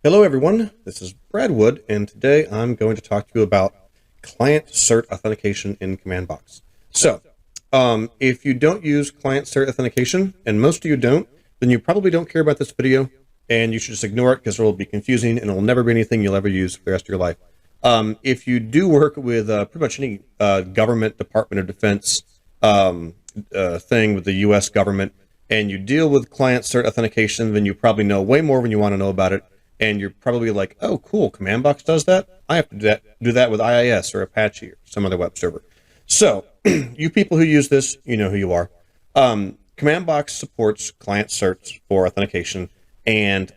Hello everyone, this is Brad Wood, and today I'm going to talk to you about client cert authentication in CommandBox. So, if you don't use client cert authentication, and most of you don't, then you probably don't care about this video, and you should just ignore it because it will be confusing and it will never be anything you'll ever use for the rest of your life. If you do work with pretty much any government, Department of Defense thing with the U.S. government, and you deal with client cert authentication, then you probably know way more than you want to know about it. And you're probably like, oh, cool, CommandBox does that? I have to do that with IIS or Apache or some other web server. So, you people who use this, you know who you are. CommandBox supports client certs for authentication, and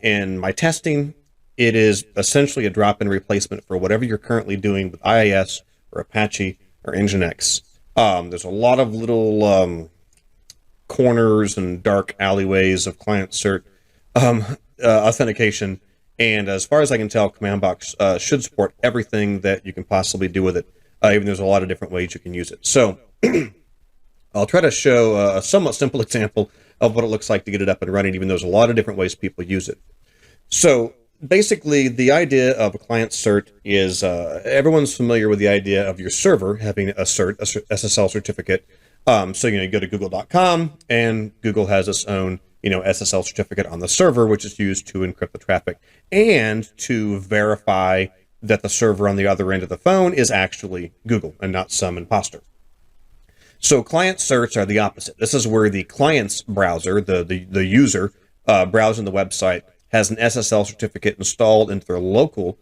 in my testing, it is essentially a drop-in replacement for whatever you're currently doing with IIS or Apache or Ngnix. There's a lot of little corners and dark alleyways of client cert authentication, and as far as I can tell, CommandBox should support everything that you can possibly do with it, even there's a lot of different ways you can use it. So I'll try to show a somewhat simple example of what it looks like to get it up and running, even though there's a lot of different ways people use it. So basically, the idea of a client cert is everyone's familiar with the idea of your server having a cert, a SSL certificate. So you go to google.com, and Google has its own SSL certificate on the server, which is used to encrypt the traffic and to verify that the server on the other end of the phone is actually Google and not some imposter. So client certs are the opposite. This is where the client's browser, the user browsing the website, has an SSL certificate installed into their local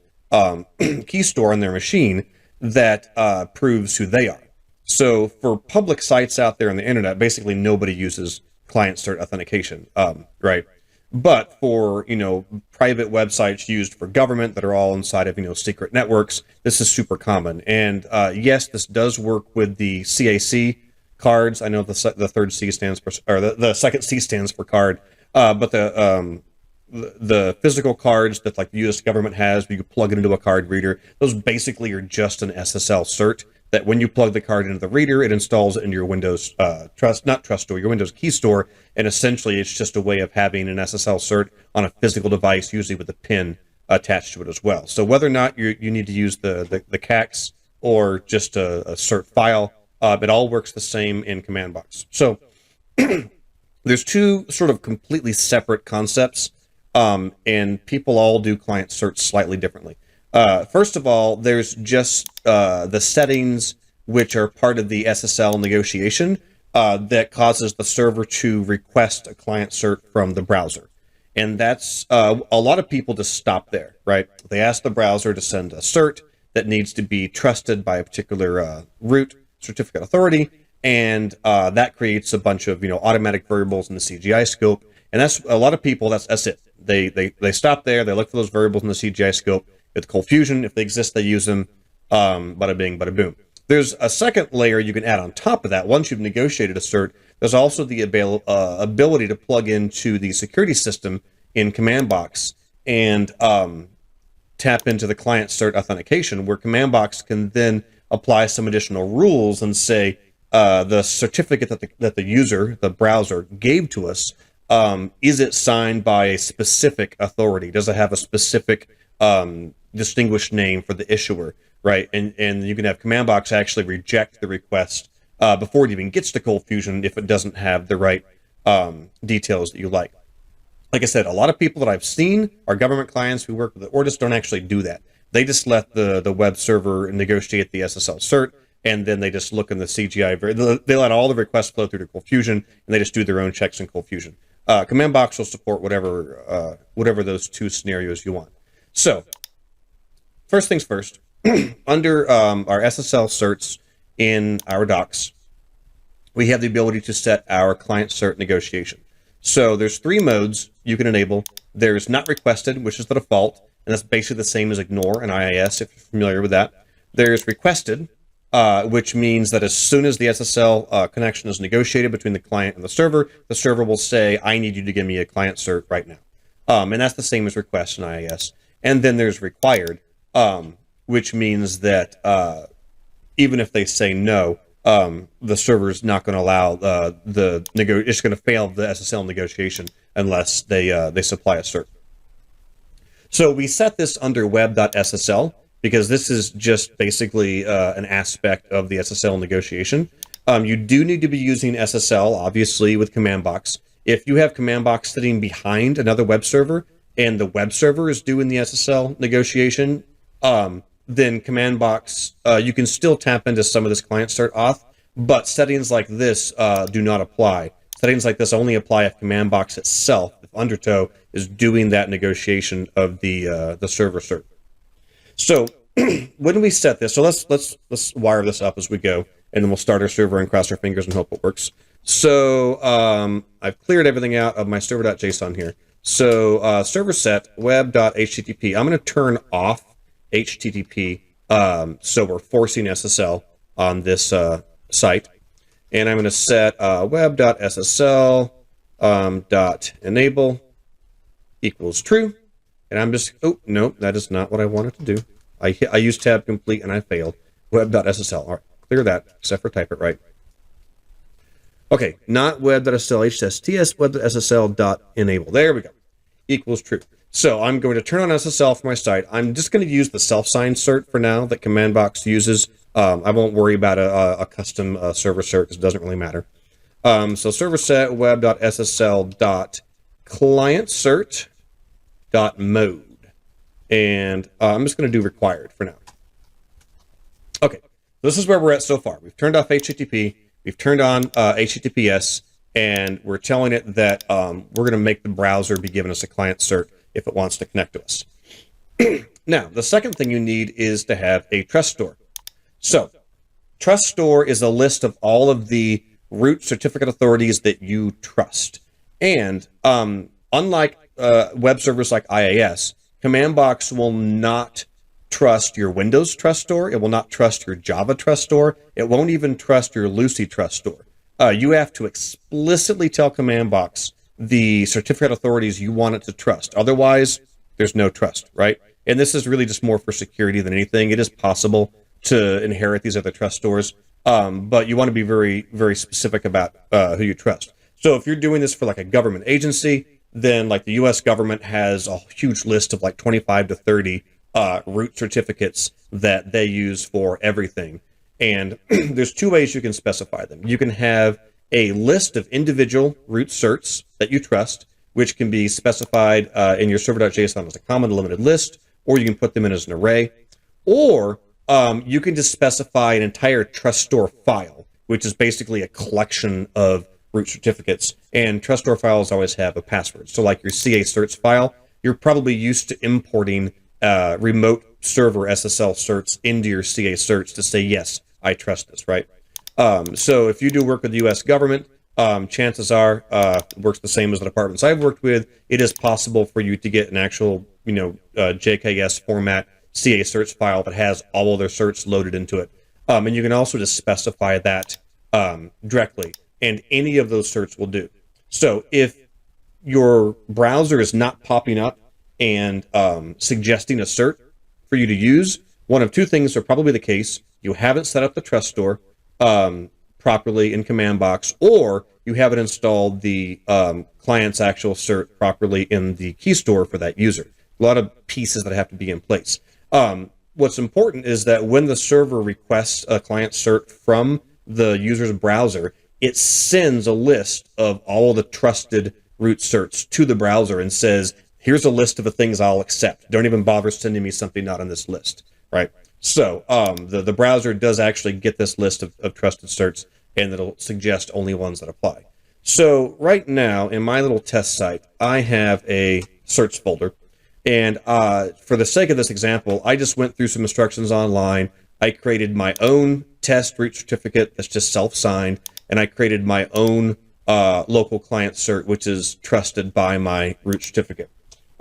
key store on their machine that proves who they are. So for public sites out there on the internet, basically nobody uses client cert authentication, right? But for, private websites used for government that are all inside of, secret networks, this is super common. And yes, this does work with the CAC cards. I know the third C stands for, or the second C stands for card, but the physical cards that like the U.S. government has, where you plug it into a card reader, those basically are just an SSL cert that when you plug the card into the reader, it installs it into your Windows your Windows key store, and essentially it's just a way of having an SSL cert on a physical device, usually with a pin attached to it as well. So whether or not you need to use the CACs or just a cert file, it all works the same in CommandBox. So there's two sort of completely separate concepts, and people all do client certs slightly differently. First of all, there's just the settings which are part of the SSL negotiation that causes the server to request a client cert from the browser. And that's a lot of people just stop there, right? They ask the browser to send a cert that needs to be trusted by a particular root certificate authority, and that creates a bunch of automatic variables in the CGI scope. And that's a lot of people. That's it. They stop there. They look for those variables in the CGI scope. With Cold Fusion, if they exist, they use them. Bada bing, bada boom. There's a second layer you can add on top of that. Once you've negotiated a cert, there's also the ability to plug into the security system in CommandBox and tap into the client cert authentication, where CommandBox can then apply some additional rules and say the certificate that the user, the browser, gave to us, is it signed by a specific authority? Does it have a specific distinguished name for the issuer, right? And you can have CommandBox actually reject the request before it even gets to Cold Fusion if it doesn't have the right details that you like. Like I said, a lot of people that I've seen are government clients who work with it, or just don't actually do that. They just let the web server negotiate the SSL cert, and then they just look in the CGI. They let all the requests flow through to Cold Fusion, and they just do their own checks in Cold Fusion. CommandBox will support whatever those two scenarios you want. So, first things first, under our SSL certs in our docs, we have the ability to set our client cert negotiation. So there's three modes you can enable. There's not requested, which is the default, and that's basically the same as ignore in IIS, if you're familiar with that. There's requested, which means that as soon as the SSL connection is negotiated between the client and the server will say, I need you to give me a client cert right now. And that's the same as request in IIS. And then there's required, which means that even if they say no, the server's not going to allow it's going to fail the SSL negotiation unless they supply a cert. So we set this under web.ssl because this is just basically an aspect of the SSL negotiation. You do need to be using SSL, obviously, with CommandBox. If you have CommandBox sitting behind another web server and the web server is doing the SSL negotiation, then CommandBox, you can still tap into some of this client Cert Auth, but settings like this do not apply. Settings like this only apply if CommandBox itself, if Undertow, is doing that negotiation of the server cert. So when we set this, so let's wire this up as we go, and then we'll start our server and cross our fingers and hope it works. So I've cleared everything out of my server.json here. So server set web.http. I'm going to turn off HTTP, so we're forcing SSL on this site. And I'm going to set web.ssl .enable equals true. And I'm just, oh, no, that is not what I wanted to do. I used tab complete and I failed. Web.ssl. All right, clear that, except for type it right. Okay, not web.ssl, HSTS, web.ssl.enable. There we go. Equals true. So I'm going to turn on SSL for my site. I'm just going to use the self-signed cert for now that CommandBox uses. I won't worry about a custom server cert because it doesn't really matter. So server set web.ssl.clientcert.mode. And I'm just going to do required for now. Okay, this is where we're at so far. We've turned off HTTP. We've turned on HTTPS. And we're telling it that we're going to make the browser be given us a client cert if it wants to connect to us. Now, the second thing you need is to have a trust store. So, trust store is a list of all of the root certificate authorities that you trust. And unlike web servers like IIS, CommandBox will not trust your Windows trust store. It will not trust your Java trust store. It won't even trust your Lucy trust store. You have to explicitly tell CommandBox the certificate authorities you want it to trust. Otherwise, there's no trust, right? And this is really just more for security than anything. It is possible to inherit these other trust stores, but you want to be very, very specific about who you trust. So if you're doing this for like a government agency, then like the U.S. government has a huge list of like 25 to 30 root certificates that they use for everything. And there's two ways you can specify them. You can have a list of individual root certs that you trust, which can be specified in your server.json as a common limited list, or you can put them in as an array, or you can just specify an entire trust store file, which is basically a collection of root certificates. And trust store files always have a password. So like your CA certs file, you're probably used to importing remote server SSL certs into your CA certs to say, yes, I trust this, right? So if you do work with the U.S. government, chances are it works the same as the departments I've worked with. It is possible for you to get an actual, JKS format CA certs file that has all of their certs loaded into it. And you can also just specify that directly, and any of those certs will do. So if your browser is not popping up and suggesting a cert for you to use, one of two things are probably the case. You haven't set up the trust store properly in CommandBox, or you haven't installed the client's actual cert properly in the key store for that user. A lot of pieces that have to be in place. What's important is that when the server requests a client cert from the user's browser, it sends a list of all the trusted root certs to the browser and says, here's a list of the things I'll accept. Don't even bother sending me something not on this list, right? So the browser does actually get this list of trusted certs, and it'll suggest only ones that apply. So right now, in my little test site, I have a certs folder. And for the sake of this example, I just went through some instructions online. I created my own test root certificate that's just self-signed, and I created my own local client cert, which is trusted by my root certificate.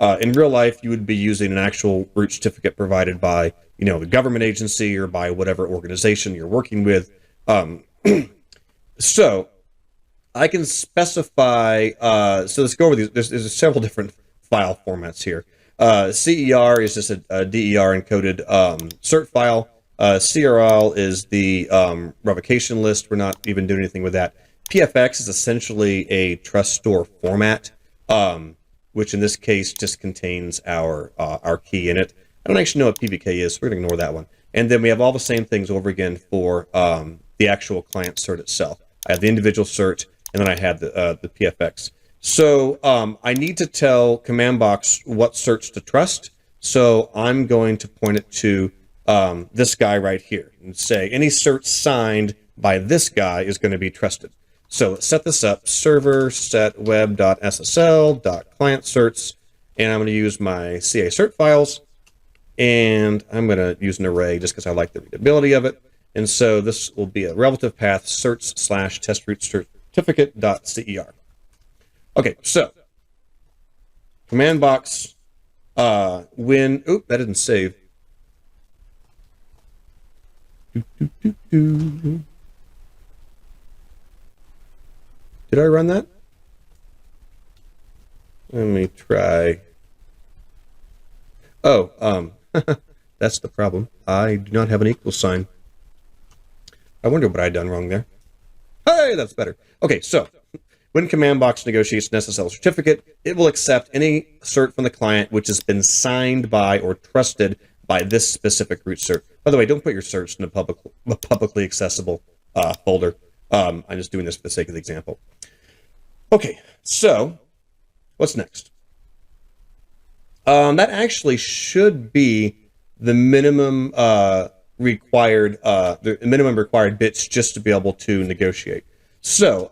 In real life, you would be using an actual root certificate provided by, the government agency or by whatever organization you're working with. So I can specify, so let's go over these. There's several different file formats here. CER is just a DER encoded cert file. CRL is the revocation list. We're not even doing anything with that. PFX is essentially a trust store format, which in this case just contains our key in it. I don't actually know what PBK is, so we're going to ignore that one. And then we have all the same things over again for the actual client cert itself. I have the individual cert, and then I have the PFX. So I need to tell CommandBox what certs to trust. So I'm going to point it to this guy right here and say any cert signed by this guy is going to be trusted. So let's set this up, server set web.ssl.client certs, and I'm going to use my CA cert files, and I'm going to use an array just because I like the readability of it. And so this will be a relative path certs/testroot-certificate.cer. Okay, so CommandBox when, oop, that didn't save. Did I run that? Let me try. Oh, that's the problem. I do not have an equal sign. I wonder what I'd done wrong there. Hey, that's better. Okay, so when CommandBox negotiates an SSL certificate, it will accept any cert from the client which has been signed by or trusted by this specific root cert. By the way, don't put your certs in a publicly accessible folder. I'm just doing this for the sake of the example. Okay, so what's next? That actually should be the minimum required bits just to be able to negotiate. So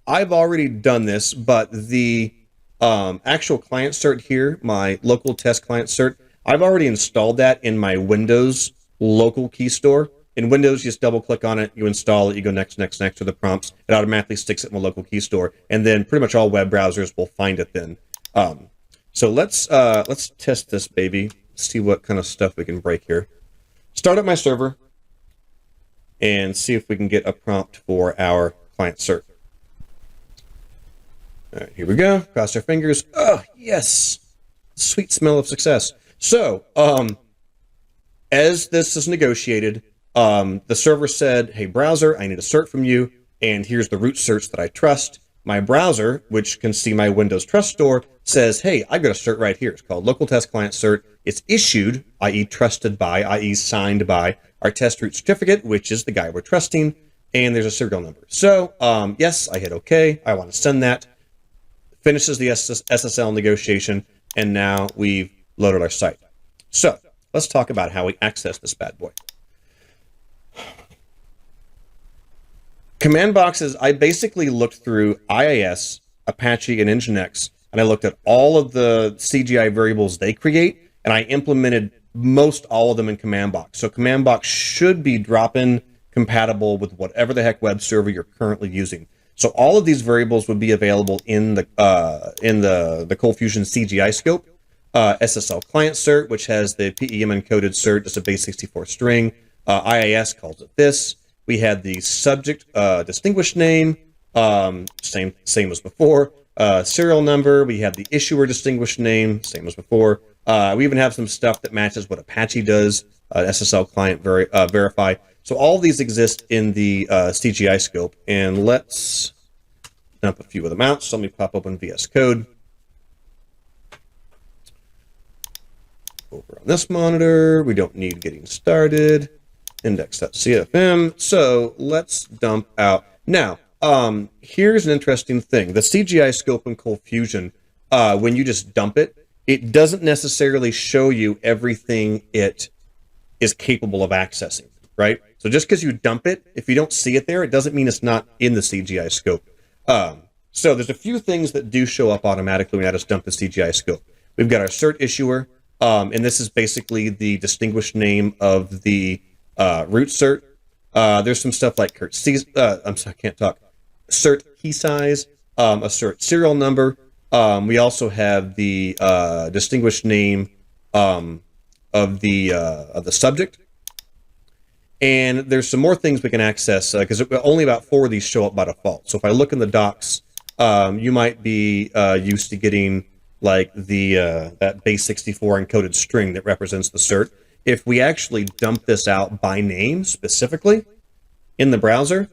I've already done this, but the actual client cert here, my local test client cert, I've already installed that in my Windows local key store. In Windows, you just double click on it, you install it, you go next, next, next to the prompts. It automatically sticks it in the local key store, and then pretty much all web browsers will find it then. So let's test this baby, see what kind of stuff we can break here. Start up my server and see if we can get a prompt for our client cert. All right, here we go. Cross our fingers. Oh, yes. Sweet smell of success. So, as this is negotiated, the server said, hey, browser, I need a cert from you, and here's the root certs that I trust. My browser, which can see my Windows Trust Store, says, hey, I've got a cert right here. It's called Local Test Client Cert. It's issued, i.e. trusted by, i.e. signed by, our test root certificate, which is the guy we're trusting, and there's a serial number. So, yes, I hit OK. I want to send that. Finishes the SSL negotiation, and now we've loaded our site. So, let's talk about how we access this bad boy. CommandBoxes, I basically looked through IIS, Apache, and Nginx, and I looked at all of the CGI variables they create, and I implemented most all of them in CommandBox. So CommandBox should be drop-in compatible with whatever the heck web server you're currently using. So all of these variables would be available in the ColdFusion CGI scope. SSL client cert, which has the PEM encoded cert, just a base 64 string. IIS calls it this. We had the subject distinguished name, same as before. Serial number. We have the issuer distinguished name, same as before. We even have some stuff that matches what Apache does. SSL client verify. So all of these exist in the CGI scope, and let's dump a few of them out. So let me pop open VS Code. Over on this monitor, we don't need getting started. Index.cfm. So let's dump out. Now, here's an interesting thing. The CGI scope in ColdFusion, when you just dump it, it doesn't necessarily show you everything it is capable of accessing, right? So just because you dump it, if you don't see it there, it doesn't mean it's not in the CGI scope. So there's a few things that do show up automatically when I just dump the CGI scope. We've got our cert issuer, and this is basically the distinguished name of the root cert. There's some stuff like I'm sorry, I can't talk. Cert key size, a cert serial number. We also have the distinguished name of the subject. And there's some more things we can access because only about 4 of these show up by default. So if I look in the docs, you might be used to getting like the that base 64 encoded string that represents the cert. If we actually dump this out by name specifically in the browser,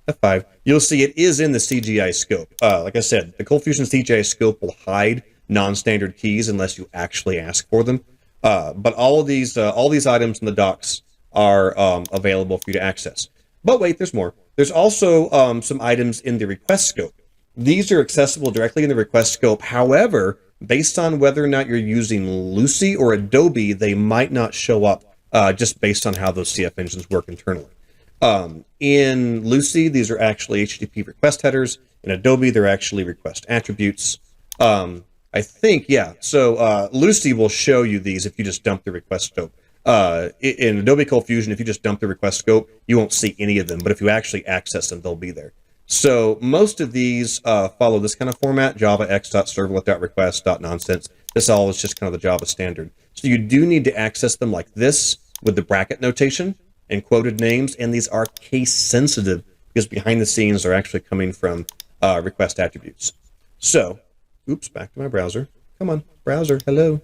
F5, you'll see it is in the CGI scope. Like I said, the ColdFusion CGI scope will hide non-standard keys unless you actually ask for them. But all these items in the docs are available for you to access. But wait, there's more. There's also some items in the request scope. These are accessible directly in the request scope. However, based on whether or not you're using Lucy or Adobe, they might not show up just based on how those CF engines work internally. In Lucy, these are actually HTTP request headers. In Adobe, they're actually request attributes. I think, yeah. So Lucy will show you these if you just dump the request scope. In Adobe ColdFusion, if you just dump the request scope, you won't see any of them. But if you actually access them, they'll be there. So most of these follow this kind of format: Java x.servlet.request.nonsense. This all is just kind of the Java standard. So you do need to access them like this with the bracket notation and quoted names, and these are case sensitive because behind the scenes they're actually coming from request attributes. So, oops, back to my browser. Come on, browser, hello.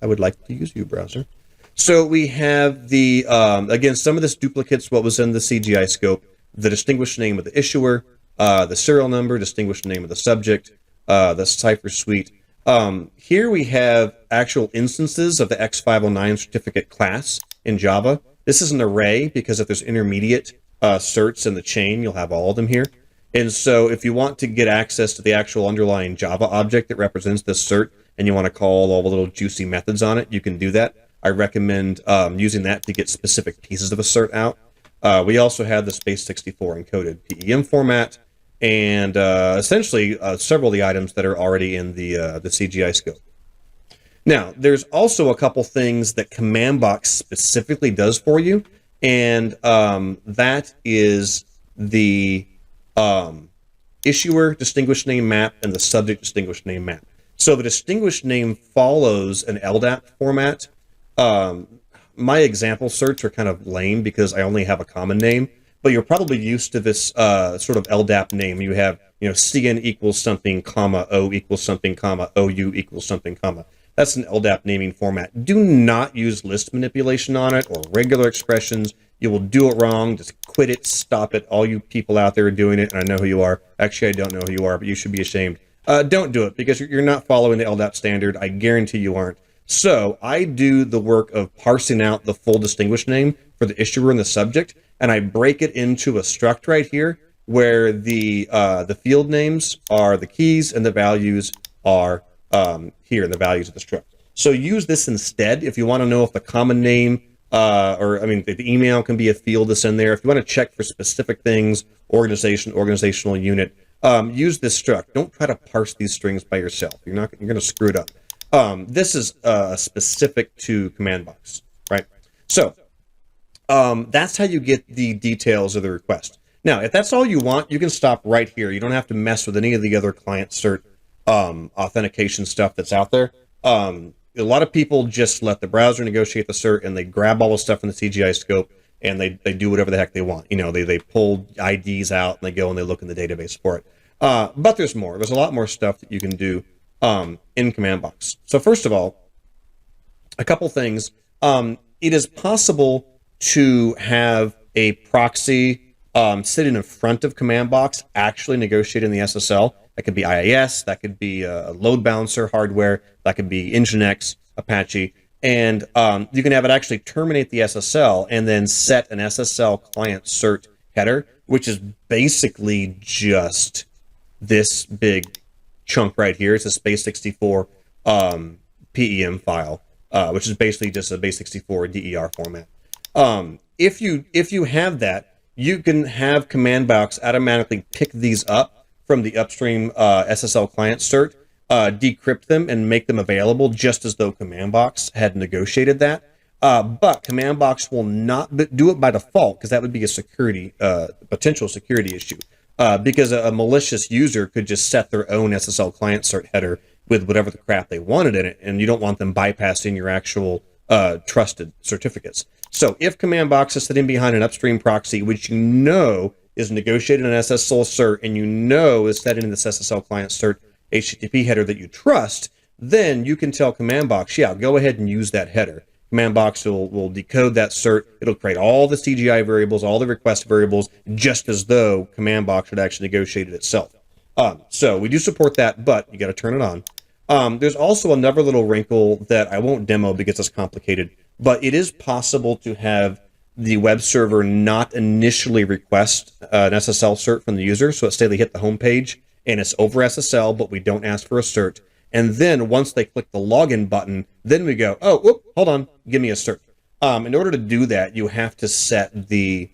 I would like to use you, browser. So we have the, again, some of this duplicates what was in the CGI scope: the distinguished name of the issuer, the serial number, distinguished name of the subject, the cipher suite. Here we have actual instances of the X509 certificate class in Java. This is an array because if there's intermediate certs in the chain, you'll have all of them here. And so if you want to get access to the actual underlying Java object that represents this cert, and you want to call all the little juicy methods on it, you can do that. I recommend using that to get specific pieces of a cert out. We also have the Space64 encoded PEM format, and essentially several of the items that are already in the CGI scope. Now, there's also a couple things that CommandBox specifically does for you, and that is the issuer distinguished name map and the subject distinguished name map. So the distinguished name follows an LDAP format. My example certs are kind of lame because I only have a common name, but you're probably used to this sort of LDAP name. You have, CN equals something, comma, O equals something, comma, OU equals something, comma. That's an LDAP naming format. Do not use list manipulation on it or regular expressions. You will do it wrong. Just quit it, stop it. All you people out there are doing it, and I know who you are. Actually, I don't know who you are, but you should be ashamed. Don't do it because you're not following the LDAP standard. I guarantee you aren't. So I do the work of parsing out the full distinguished name for the issuer and the subject, and I break it into a struct right here where the field names are the keys and the values are here, the values of the struct. So use this instead if you want to know if the common name, the email can be a field that's in there. If you want to check for specific things, organizational unit, use this struct. Don't try to parse these strings by yourself. You're going to screw it up. This is specific to CommandBox, right? So that's how you get the details of the request. Now, if that's all you want, you can stop right here. You don't have to mess with any of the other client cert authentication stuff that's out there. A lot of people just let the browser negotiate the cert, and they grab all the stuff in the CGI scope, and they do whatever the heck they want. They pull IDs out, and they go and they look in the database for it. But there's more. There's a lot more stuff that you can do in CommandBox. So first of all, a couple things. It is possible to have a proxy sitting in front of CommandBox actually negotiating the SSL. That could be IIS, that could be a load balancer hardware, that could be Nginx, Apache, and you can have it actually terminate the SSL and then set an SSL client cert header, which is basically just this big chunk right here. It's a Space64 PEM file, which is basically just a Base64 DER format. If you have that, you can have CommandBox automatically pick these up from the upstream SSL client cert, decrypt them, and make them available just as though CommandBox had negotiated that. But CommandBox will not do it by default because that would be a potential security issue. Because a malicious user could just set their own SSL client cert header with whatever the crap they wanted in it, and you don't want them bypassing your actual trusted certificates. So if CommandBox is sitting behind an upstream proxy, which is negotiating an SSL cert, and is setting this SSL client cert HTTP header that you trust, then you can tell CommandBox, yeah, go ahead and use that header. CommandBox will decode that cert. It'll create all the CGI variables, all the request variables, just as though CommandBox had actually negotiated itself. So we do support that, but you got to turn it on. There's also another little wrinkle that I won't demo because it's complicated, but it is possible to have the web server not initially request an SSL cert from the user. So let's say they hit the home page and it's over SSL, but we don't ask for a cert. And then once they click the login button, then we go, oh, whoop, hold on, give me a cert. In order to do that, you have to set the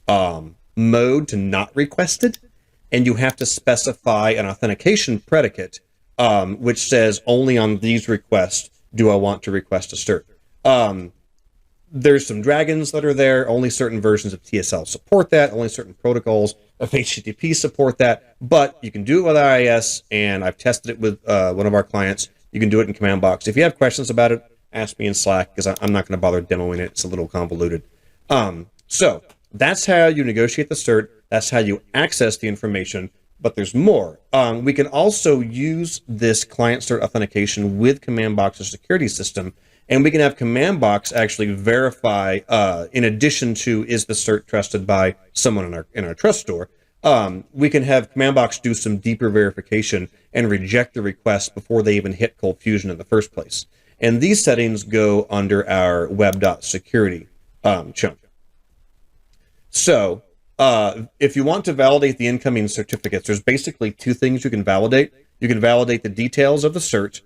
mode to not requested, and you have to specify an authentication predicate, which says only on these requests do I want to request a cert. There's some dragons that are there. Only certain versions of TSL support that. Only certain protocols of HTTP support that. But you can do it with IIS, and I've tested it with one of our clients. You can do it in CommandBox. If you have questions about it, ask me in Slack, because I'm not going to bother demoing it. It's a little convoluted. So that's how you negotiate the cert. That's how you access the information. But there's more. We can also use this client cert authentication with CommandBox's security system. And we can have CommandBox actually verify, in addition to is the cert trusted by someone in our trust store, we can have CommandBox do some deeper verification and reject the request before they even hit Cold Fusion in the first place. And these settings go under our web.security chunk. So if you want to validate the incoming certificates, there's basically two things you can validate. You can validate the details of the cert,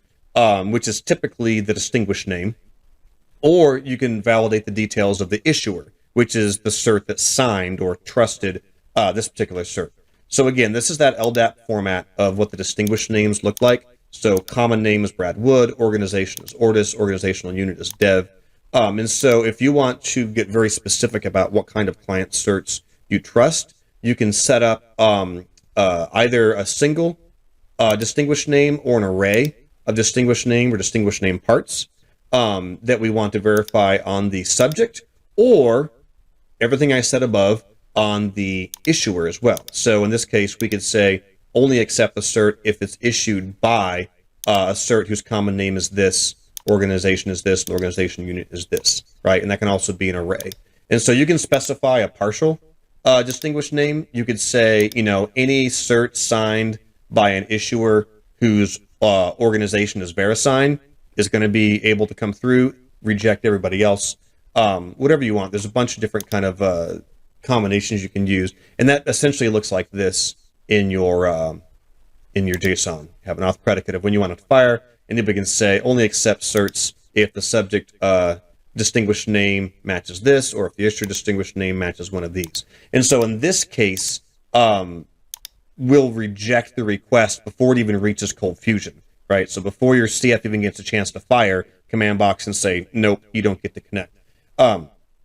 which is typically the distinguished name, or you can validate the details of the issuer, which is the cert that signed or trusted this particular cert. So again, this is that LDAP format of what the distinguished names look like. So common name is Brad Wood, organization is Ortis, organizational unit is Dev. And so if you want to get very specific about what kind of client certs you trust, you can set up either a single distinguished name or an array of distinguished name or distinguished name parts that we want to verify on the subject, or everything I said above on the issuer as well. So in this case, we could say only accept the cert if it's issued by a cert whose common name is this, organization is this, and organization unit is this, right? And that can also be an array. And so you can specify a partial distinguished name. You could say, any cert signed by an issuer whose organization is VeriSign is going to be able to come through, reject everybody else, whatever you want. There's a bunch of different kind of combinations you can use, and that essentially looks like this in your JSON. You have an auth predicate of when you want it to fire, and then we can say only accept certs if the subject distinguished name matches this, or if the issuer distinguished name matches one of these. And so in this case, we'll reject the request before it even reaches Cold Fusion, right? So before your CF even gets a chance to fire, CommandBox can say, nope, you don't get to connect.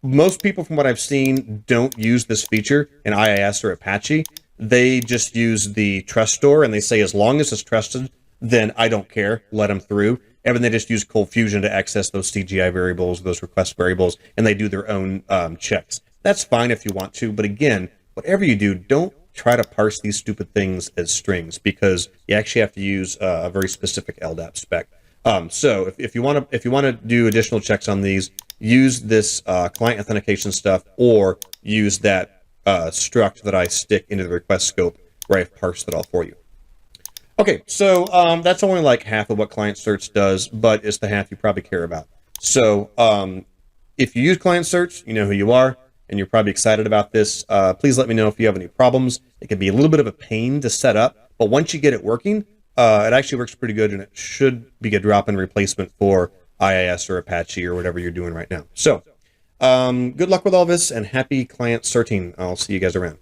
Most people, from what I've seen, don't use this feature in IIS or Apache. They just use the trust store, and they say, as long as it's trusted, then I don't care, let them through. And then they just use Cold Fusion to access those CGI variables, those request variables, and they do their own checks. That's fine if you want to, but again, whatever you do, don't try to parse these stupid things as strings, because you actually have to use a very specific LDAP spec. So if you want to do additional checks on these, use this client authentication stuff, or use that struct that I stick into the request scope where I've parsed it all for you. Okay, so that's only like half of what client certs does, but it's the half you probably care about. So if you use client certs, you know who you are, and you're probably excited about this. Please let me know if you have any problems. It can be a little bit of a pain to set up, but once you get it working, it actually works pretty good, and it should be a drop-in replacement for IIS or Apache or whatever you're doing right now. So good luck with all this, and happy client certing. I'll see you guys around.